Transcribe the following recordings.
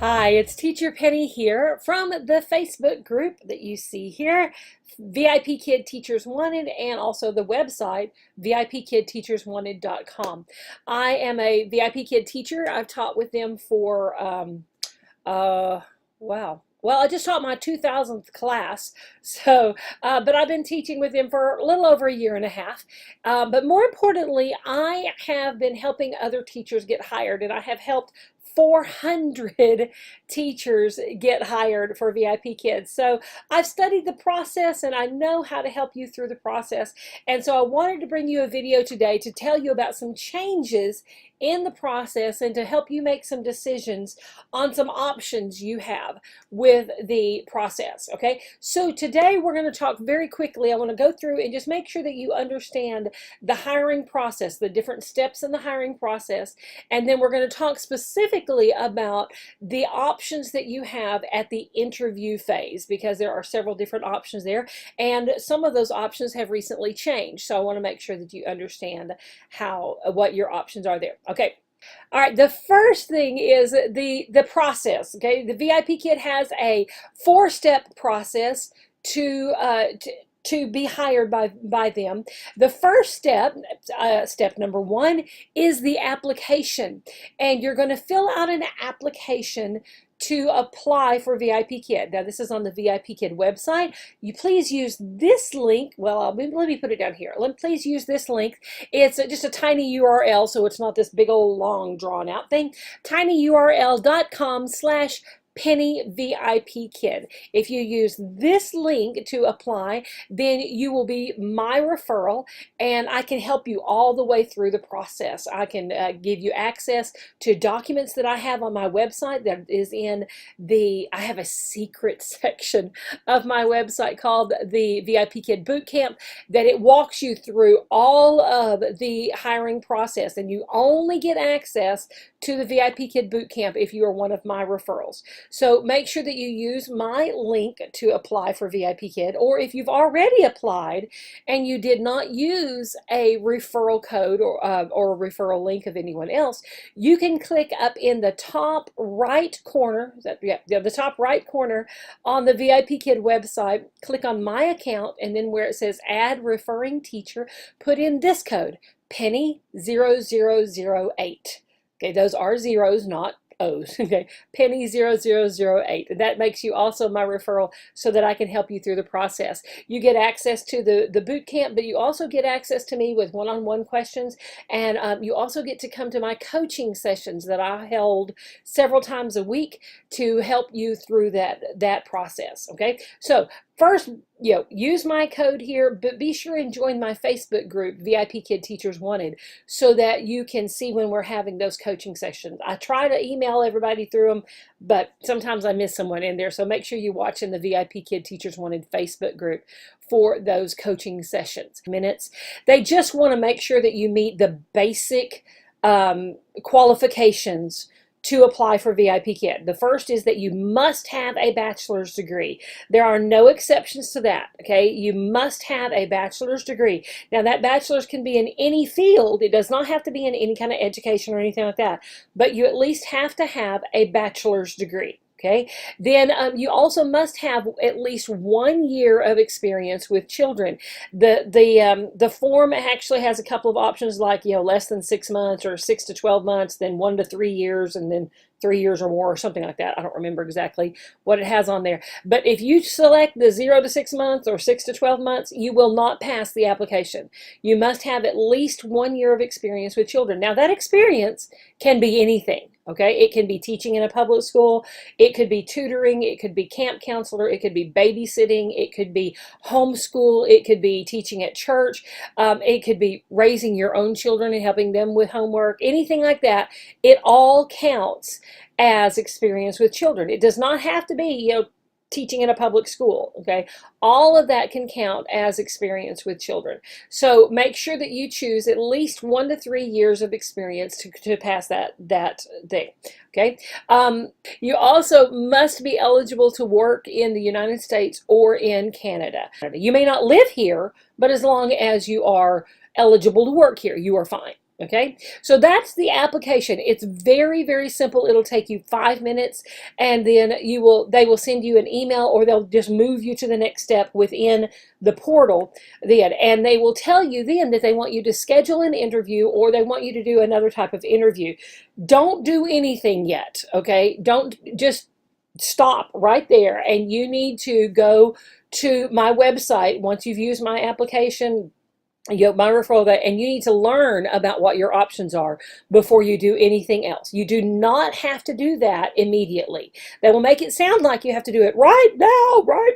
Hi, it's Teacher Penny here from the Facebook group that you see here, VIPKid Teachers Wanted, and also the website, VIPKidTeachersWanted.com. I am a VIPKid teacher. I've taught with them for, wow. Well, I just taught my 2000th class, but I've been teaching with them for a little over a year and a half. But more importantly, I have been helping other teachers get hired, and I have helped 400 teachers get hired for VIPKid. So I've studied the process and I know how to help you through the process. And so I wanted to bring you a video today to tell you about some changes in the process and to help you make some decisions on some options you have with the process. Okay, so today we're going to talk very quickly. I want to go through and just make sure that you understand the hiring process, the different steps in the hiring process, and then we're going to talk specifically about the options that you have at the interview phase, because there are several different options there, and some of those options have recently changed. So I want to make sure that you understand what your options are there. Okay. All right, the first thing is the process. Okay, the VIPKid has a 4-step process to be hired by them. The first step, step number 1, is the application, and you're going to fill out an application to apply for VIPKid. Now, this is on the VIPKid website. You please use this link. Well, let me put it down here. Please use this link. It's just a tiny URL, so it's not this big old long drawn out thing. tinyurl.com/Penny VIPKid. If you use this link to apply, then you will be my referral, and I can help you all the way through the process. I can give you access to documents that I have on my website. That is in I have a secret section of my website called the VIPKid Bootcamp, that it walks you through all of the hiring process, and you only get access to the VIPKid Bootcamp if you are one of my referrals. So make sure that you use my link to apply for VIPKid, or if you've already applied and you did not use a referral code or a referral link of anyone else, you can click up in the top right corner, the top right corner on the VIPKid website, click on My Account, and then where it says Add Referring Teacher, put in this code, Penny0008. Okay, those are zeros, not O's. Okay, Penny0008. That makes you also my referral so that I can help you through the process. You get access to the boot camp, but you also get access to me with one-on-one questions, and you also get to come to my coaching sessions that I held several times a week to help you through that process. Okay, so first, use my code here, but be sure and join my Facebook group, VIPKid Teachers Wanted, so that you can see when we're having those coaching sessions. I try to email everybody through them, but sometimes I miss someone in there, so make sure you watch in the VIPKid Teachers Wanted Facebook group for those coaching sessions. They just want to make sure that you meet the basic qualifications to apply for VIPKid. The first is that you must have a bachelor's degree. There are no exceptions to that, okay? You must have a bachelor's degree. Now, that bachelor's can be in any field. It does not have to be in any kind of education or anything like that, but you at least have to have a bachelor's degree. Okay, then you also must have at least 1 year of experience with children. The form actually has a couple of options, like less than 6 months, or 6 to 12 months, then 1 to 3 years, and then 3 years or more, or something like that. I don't remember exactly what it has on there. But if you select the 0 to 6 months or 6 to 12 months, you will not pass the application. You must have at least 1 year of experience with children. Now, that experience can be anything. Okay, it can be teaching in a public school, it could be tutoring, it could be camp counselor, it could be babysitting, it could be homeschool, it could be teaching at church, it could be raising your own children and helping them with homework, anything like that. It all counts as experience with children. It does not have to be, teaching in a public school, okay? All of that can count as experience with children. So make sure that you choose at least 1 to 3 years of experience to pass that thing, okay? You also must be eligible to work in the United States or in Canada. You may not live here, but as long as you are eligible to work here, you are fine. Okay, so that's the application. It's very, very simple. It'll take you 5 minutes, and then they will send you an email, or they'll just move you to the next step within the portal then, and they will tell you then that they want you to schedule an interview, or they want you to do another type of interview. Don't do anything yet, okay? Don't just stop right there, and you need to go to my website once you've used my application, my referral, and you need to learn about what your options are before you do anything else. You do not have to do that immediately. They will make it sound like you have to do it right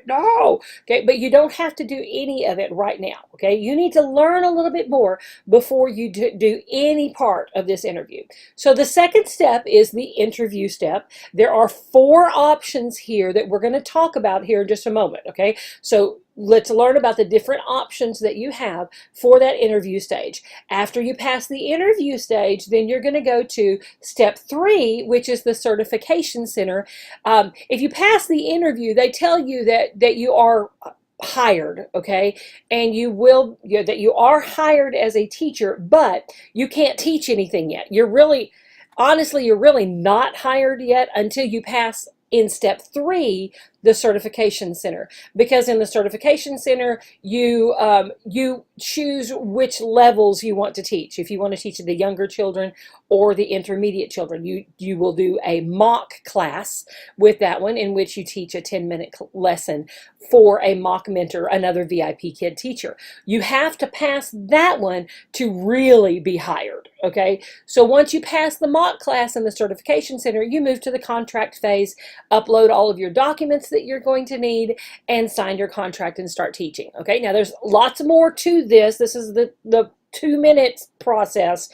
now, okay? But you don't have to do any of it right now, okay? You need to learn a little bit more before you do any part of this interview. So the second step is the interview step. There are 4 options here that we're going to talk about here in just a moment, okay? So let's learn about the different options that you have for that interview stage. After you pass the interview stage, then you're going to go to step 3, which is the certification center. If you pass the interview, they tell you that you are hired, okay, and that you are hired as a teacher, but you can't teach anything yet. Honestly, you're really not hired yet until you pass in step 3, the certification center, because in the certification center you choose which levels you want to teach. If you want to teach the younger children or the intermediate children, you will do a mock class with that one, in which you teach a 10-minute lesson for a mock mentor, another VIPKid teacher. You have to pass that one to really be hired, okay? So once you pass the mock class in the certification center, you move to the contract phase, upload all of your documents that you're going to need, and sign your contract and start teaching. Okay, now there's lots more to this. This is the 2-minute process.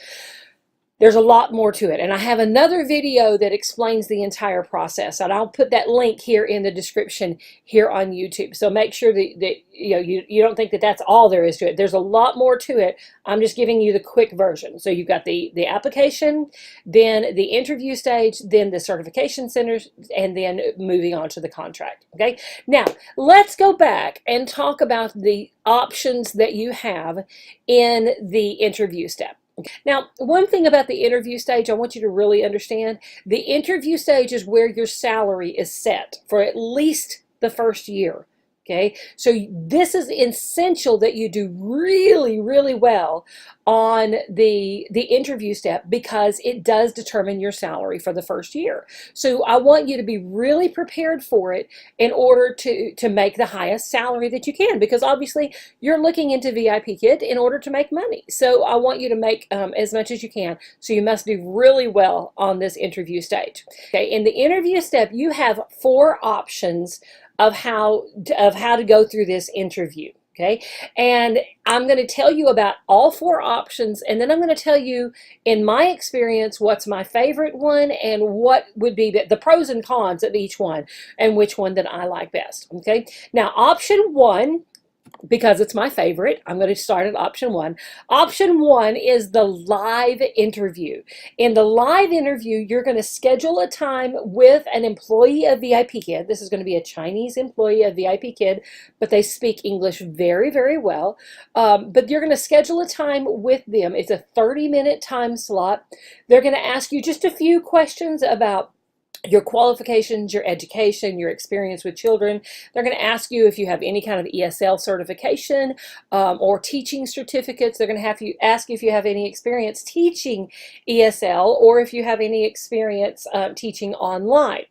There's a lot more to it, and I have another video that explains the entire process, and I'll put that link here in the description here on YouTube. So make sure that you don't think that that's all there is to it. There's a lot more to it. I'm just giving you the quick version. So you've got the application, then the interview stage, then the certification centers, and then moving on to the contract. Okay, now let's go back and talk about the options that you have in the interview step. Now, one thing about the interview stage I want you to really understand: the interview stage is where your salary is set for at least the first year. Okay, so this is essential that you do really, really well on the interview step, because it does determine your salary for the first year. So I want you to be really prepared for it in order to make the highest salary that you can, because obviously you're looking into VIPKid in order to make money. So I want you to make as much as you can. So you must do really well on this interview stage. Okay, in the interview step, you have 4 options of how to go through this interview. Okay, and I'm going to tell you about all 4 options, and then I'm going to tell you, in my experience, what's my favorite one and what would be the pros and cons of each one, and which one that I like best. Okay, now option 1, because it's my favorite, I'm going to start at option 1. Option 1 is the live interview. In the live interview, you're going to schedule a time with an employee of VIPKid. This is going to be a Chinese employee of VIPKid, but they speak English very, very well. But you're going to schedule a time with them. It's a 30-minute time slot. They're going to ask you just a few questions about your qualifications, your education, your experience with children. They're going to ask you if you have any kind of ESL certification or teaching certificates. They're going to ask you if you have any experience teaching ESL, or if you have any experience teaching online.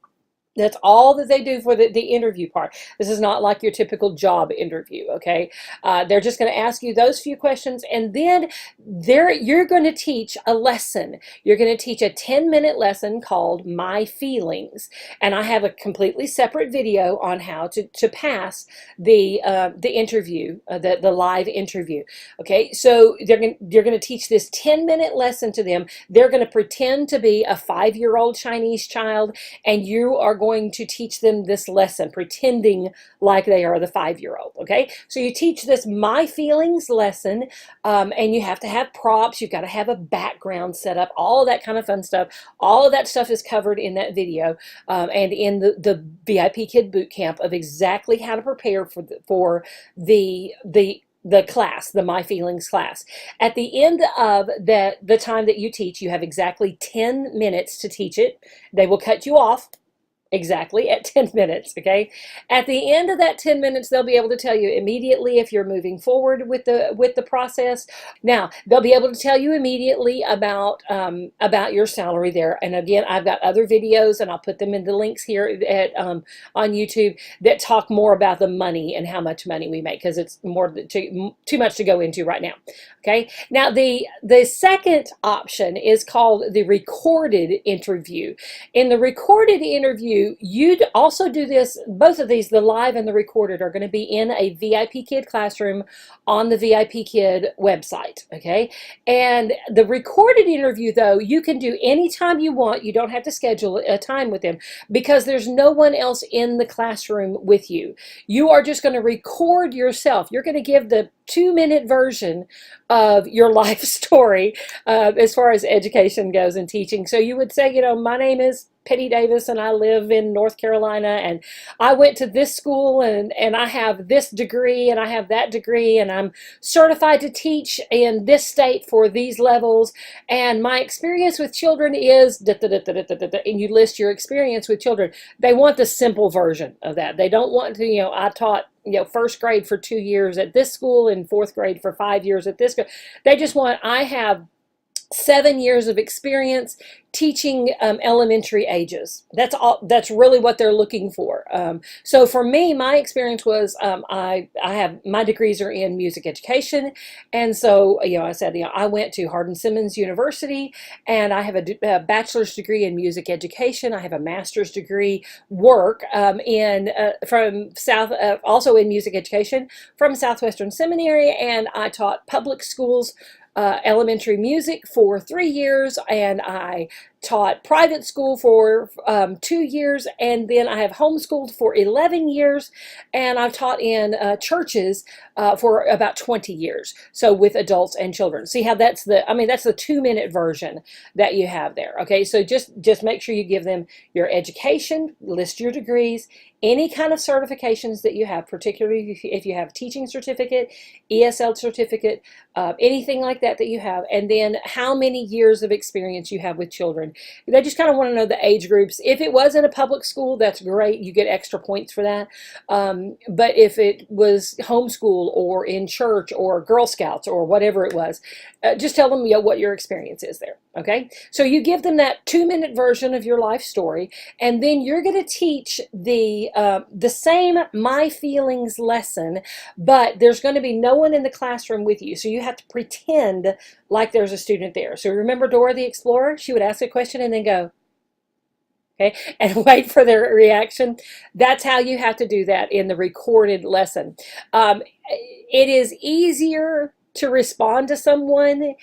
That's all that they do for the interview part. This is not like your typical job interview, okay? They're just going to ask you those few questions, and then you're going to teach a lesson. You're going to teach a 10-minute lesson called My Feelings, and I have a completely separate video on how to pass the interview, the live interview. Okay, so you're going to teach this 10-minute lesson to them. They're going to pretend to be a 5-year-old Chinese child, and you are going to teach them this lesson, pretending like they are the 5-year-old, okay? So you teach this My Feelings lesson, and you have to have props. You've got to have a background set up, all of that kind of fun stuff. All of that stuff is covered in that video and in the VIPKid Bootcamp of exactly how to prepare for the the class, the My Feelings class. At the end of the time that you teach, you have exactly 10 minutes to teach it. They will cut you off exactly at 10 minutes. Okay, at the end of that 10 minutes, they'll be able to tell you immediately if you're moving forward with the process. Now they'll be able to tell you immediately about your salary there. And again, I've got other videos, and I'll put them in the links here at on YouTube, that talk more about the money and how much money we make, because it's too much to go into right now. Okay, now the second option is called the recorded interview. In the recorded interview, you'd also do this, both of these, the live and the recorded, are going to be in a VIPKid classroom on the VIPKid website. Okay, and the recorded interview, though, you can do anytime you want. You don't have to schedule a time with them, because there's no one else in the classroom with you. You are just going to record yourself. You're going to give the 2-minute version of your life story as far as education goes and teaching. So you would say, my name is Penny Davis, and I live in North Carolina, and I went to this school, and I have this degree, and I have that degree, and I'm certified to teach in this state for these levels, and my experience with children is da, da, da, da, da, da, da, and you list your experience with children. They want the simple version of that. They don't want to, I taught first grade for 2 years at this school and fourth grade for 5 years at this school. They just want, I have 7 years of experience teaching elementary ages. That's all. That's really what they're looking for. So for me, my experience was I have, my degrees are in music education, and so I said I went to Hardin-Simmons University, and I have a bachelor's degree in music education. I have a master's degree also in music education from Southwestern Seminary, and I taught public schools elementary music for 3 years, and I taught private school for 2 years, and then I have homeschooled for 11 years, and I've taught in churches for about 20 years, so with adults and children. See how that's the 2-minute version that you have there. Okay, so just make sure you give them your education, list your degrees, any kind of certifications that you have, particularly if you have teaching certificate, ESL certificate, anything like that you have, and then how many years of experience you have with children. They just kind of want to know the age groups. If it was in a public school, that's great. You get extra points for that. But if it was homeschool or in church or Girl Scouts or whatever it was, just tell them what your experience is there. Okay, so you give them that 2-minute version of your life story, and then you're going to teach the same My Feelings lesson, but there's going to be no one in the classroom with you, so you have to pretend like there's a student there. So remember Dora the Explorer? She would ask a question and then go, okay, and wait for their reaction. That's how you have to do that in the recorded lesson. It is easier to respond to someone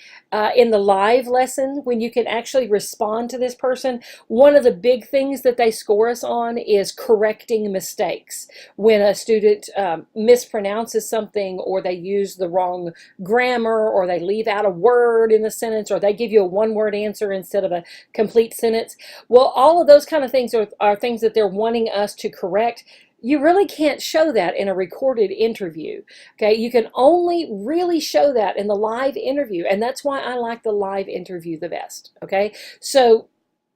in the live lesson when you can actually respond to this person. One of the big things that they score us on is correcting mistakes. When a student mispronounces something, or they use the wrong grammar, or they leave out a word in the sentence, or they give you a one-word answer instead of a complete sentence. Well, all of those kind of things are things that they're wanting us to correct. You really can't show that in a recorded interview. Okay, you can only really show that in the live interview, and that's why I like the live interview the best. Okay, so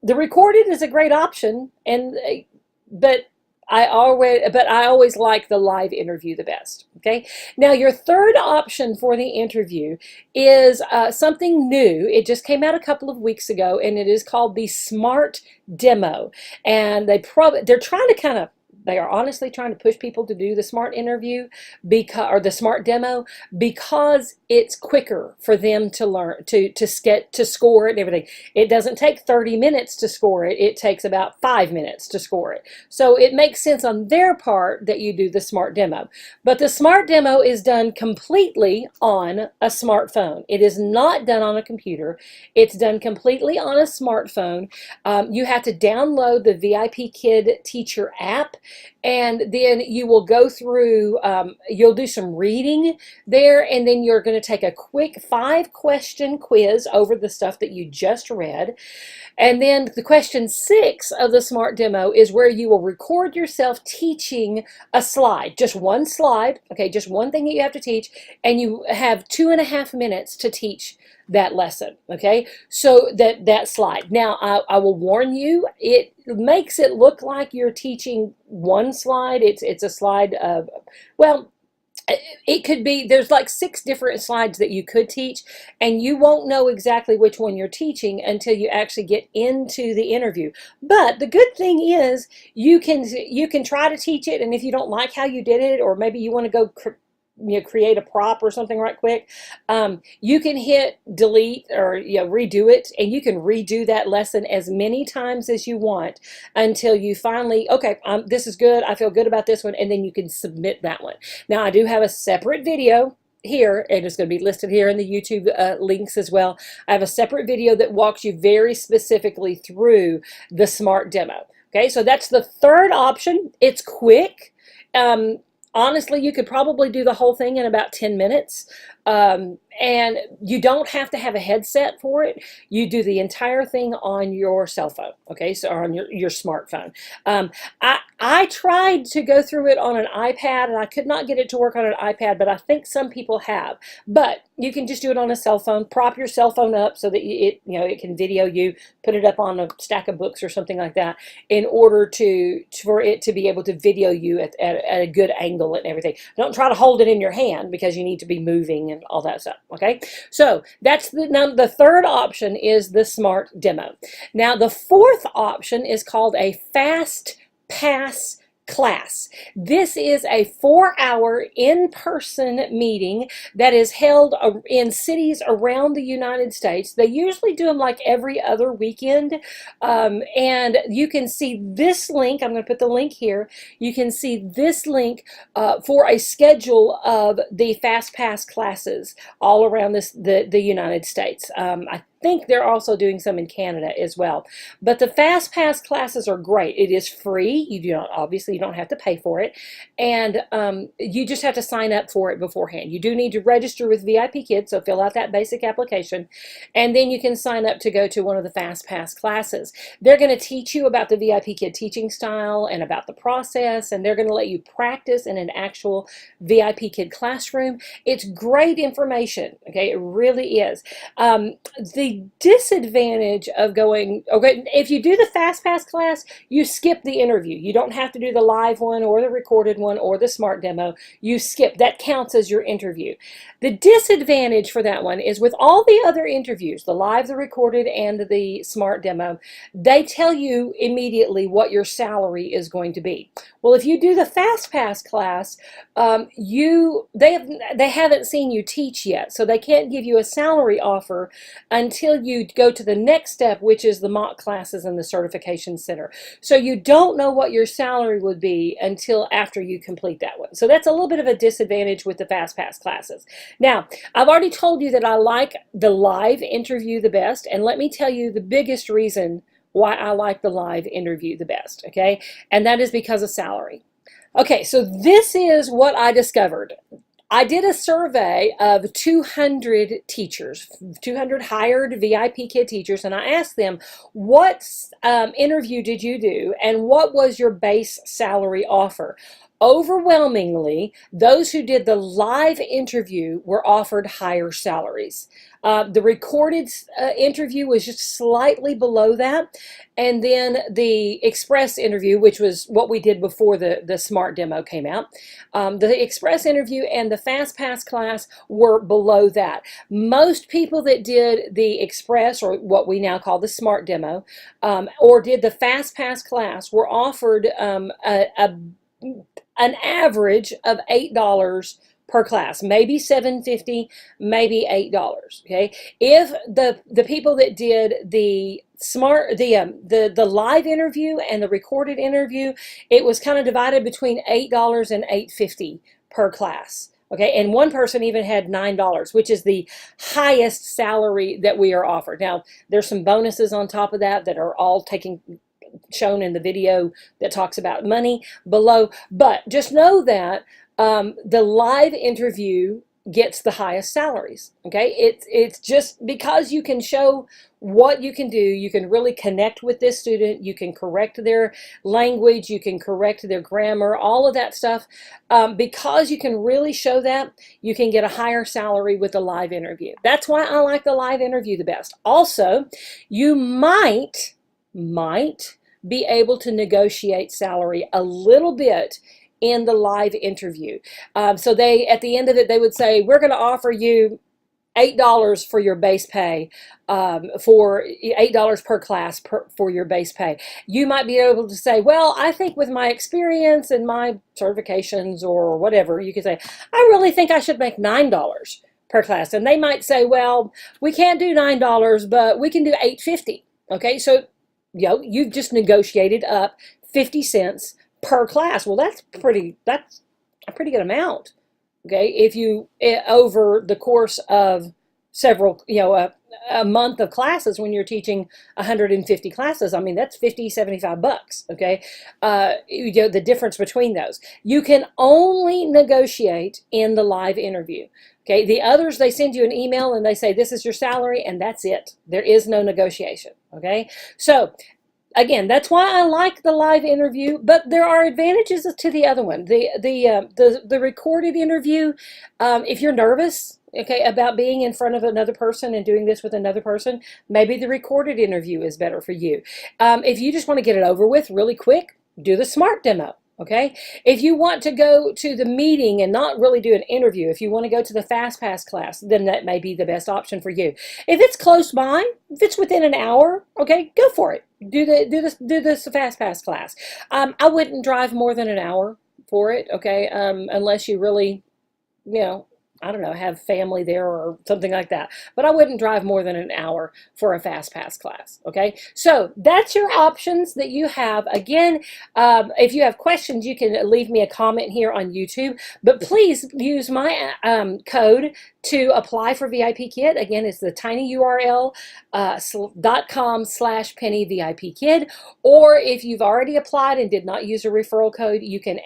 the recorded is a great option, but I always like the live interview the best. Okay, now your third option for the interview is something new. It just came out a couple of weeks ago, and it is called the Smart Demo, and they're trying to they are honestly trying to push people to do the smart interview or the smart demo, because it's quicker for them to learn to score it and everything. It doesn't take 30 minutes to score it. It takes about 5 minutes to score it. So it makes sense on their part that you do the smart demo. But the smart demo is done completely on a smartphone. It is not done on a computer. It's done completely on a smartphone. You have to download the VIPKid teacher app. and then you will go through, you'll do some reading there, and then you're going to take a quick 5-question quiz over the stuff that you just read. And then the question 6 of the SMART demo is where you will record yourself teaching a slide, just one slide, okay, just one thing that you have to teach, and you have 2.5 minutes to teach that lesson, okay? So that slide. Now, I will warn you, it makes it look like you're teaching one slide. It's a slide of, well, it could be, there's like 6 different slides that you could teach, and you won't know exactly which one you're teaching until you actually get into the interview. But the good thing is you can try to teach it, and if you don't like how you did it, or maybe you want to go create a prop or something right quick, you can hit delete or redo it, and you can redo that lesson as many times as you want until you finally, okay, this is good, I feel good about this one, and then you can submit that one. Now, I do have a separate video here, and it's going to be listed here in the YouTube links as well. I have a separate video that walks you very specifically through the SMART demo. Okay, so that's the third option. It's quick. Honestly, you could probably do the whole thing in about 10 minutes. And you don't have to have a headset for it. You do the entire thing on your cell phone, okay, so on your smartphone. I tried to go through it on an iPad, and I could not get it to work on an iPad, but I think some people have. But you can just do it on a cell phone. Prop your cell phone up so that it can video you. Put it up on a stack of books or something like that in order for it to be able to video you at a good angle and everything. Don't try to hold it in your hand because you need to be moving and all that stuff. Okay, so that's the third option is the SMART demo. Now, the fourth option is called a Fast Pass class. This is a 4-hour in-person meeting that is held in cities around the United States. They usually do them like every other weekend, and you can see this link. I'm going to put the link here. You can see this link for a schedule of the Fast Pass classes all around the United States. I think they're also doing some in Canada as well. But the Fast Pass classes are great. It is free. Obviously you don't have to pay for it, and you just have to sign up for it beforehand. You do need to register with VIPKid, so fill out that basic application, and then you can sign up to go to one of the Fast Pass classes. They're going to teach you about the VIPKid teaching style and about the process, and they're going to let you practice in an actual VIPKid classroom. It's great information, okay? It really is. The disadvantage of going, okay, if you do the Fast Pass class, you skip the interview. You don't have to do the live one or the recorded one or the SMART demo. You skip. That counts as your interview. The disadvantage for that one is with all the other interviews, the live, the recorded, and the SMART demo, they tell you immediately what your salary is going to be. Well, if you do the Fast Pass class, they haven't seen you teach yet, so they can't give you a salary offer until you go to the next step, which is the mock classes and the certification center. So you don't know what your salary would be until after you complete that one. So that's a little bit of a disadvantage with the Fast Pass classes. Now, I've already told you that I like the live interview the best, and let me tell you the biggest reason why I like the live interview the best, okay? And that is because of salary. Okay, so this is what I discovered. I did a survey of 200 teachers, 200 hired VIPKid teachers, and I asked them, what interview did you do, and what was your base salary offer? Overwhelmingly, those who did the live interview were offered higher salaries. The recorded interview was just slightly below that. And then the express interview, which was what we did before the SMART demo came out, the express interview and the Fast Pass class were below that. Most people that did the express, or what we now call the SMART demo, or did the Fast Pass class were offered an average of $8 per class, maybe $7.50, maybe $8. Okay, if the people that did the live interview and the recorded interview, it was kind of divided between $8 and $8.50 per class. Okay, and one person even had $9, which is the highest salary that we are offered. Now, there's some bonuses on top of that that are all taken shown in the video that talks about money below. But just know that the live interview gets the highest salaries. Okay, it's just because you can show what you can do. You can really connect with this student. You can correct their language. You can correct their grammar, all of that stuff. Because you can really show that, you can get a higher salary with a live interview. That's why I like the live interview the best. Also, you might be able to negotiate salary a little bit in the live interview. So they, at the end of it, they would say, we're going to offer you $8 for your base pay, for $8 per class for your base pay. You might be able to say, well, I think with my experience and my certifications or whatever, you could say, I really think I should make $9 per class. And they might say, well, we can't do $9, but we can do $8.50. Okay, so you've just negotiated up 50 cents per class. Well, that's a pretty good amount. Okay, if you over the course of several, a month of classes, when you're teaching 150 classes, I mean, that's 50, 75 bucks. Okay, the difference between those. You can only negotiate in the live interview. Okay, the others, they send you an email and they say, this is your salary, and that's it. There is no negotiation. Okay, so again, that's why I like the live interview, but there are advantages to the other one. The recorded interview, if you're nervous, okay, about being in front of another person and doing this with another person, maybe the recorded interview is better for you. If you just want to get it over with really quick, do the SMART demo. Okay, if you want to go to the meeting and not really do an interview, if you want to go to the FastPass class, then that may be the best option for you. If it's close by, if it's within an hour, okay, go for it. Do this FastPass class. I wouldn't drive more than an hour for it, okay, unless you really, I don't know, have family there or something like that. But I wouldn't drive more than an hour for a FastPass class, okay? So that's your options that you have. Again, if you have questions, you can leave me a comment here on YouTube. But please use my code to apply for VIPKid. Again, it's the tiny URL .com/Penny VIPKid. Or if you've already applied and did not use a referral code, you can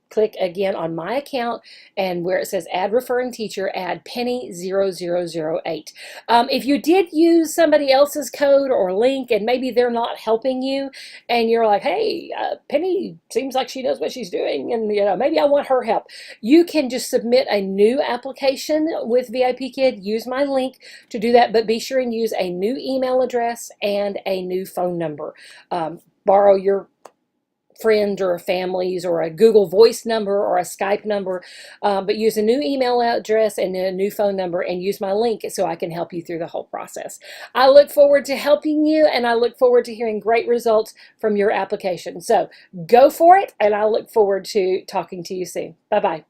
click again on my account, and where it says add referring teacher, add Penny0008. If you did use somebody else's code or link and maybe they're not helping you, and you're like, hey, Penny seems like she knows what she's doing, and maybe I want her help, you can just submit a new application with VIPKid. Use my link to do that, but be sure and use a new email address and a new phone number. Borrow your friends or families or a Google Voice number or a Skype number, but use a new email address and a new phone number, and use my link so I can help you through the whole process. I look forward to helping you, and I look forward to hearing great results from your application. So go for it, and I look forward to talking to you soon. Bye-bye.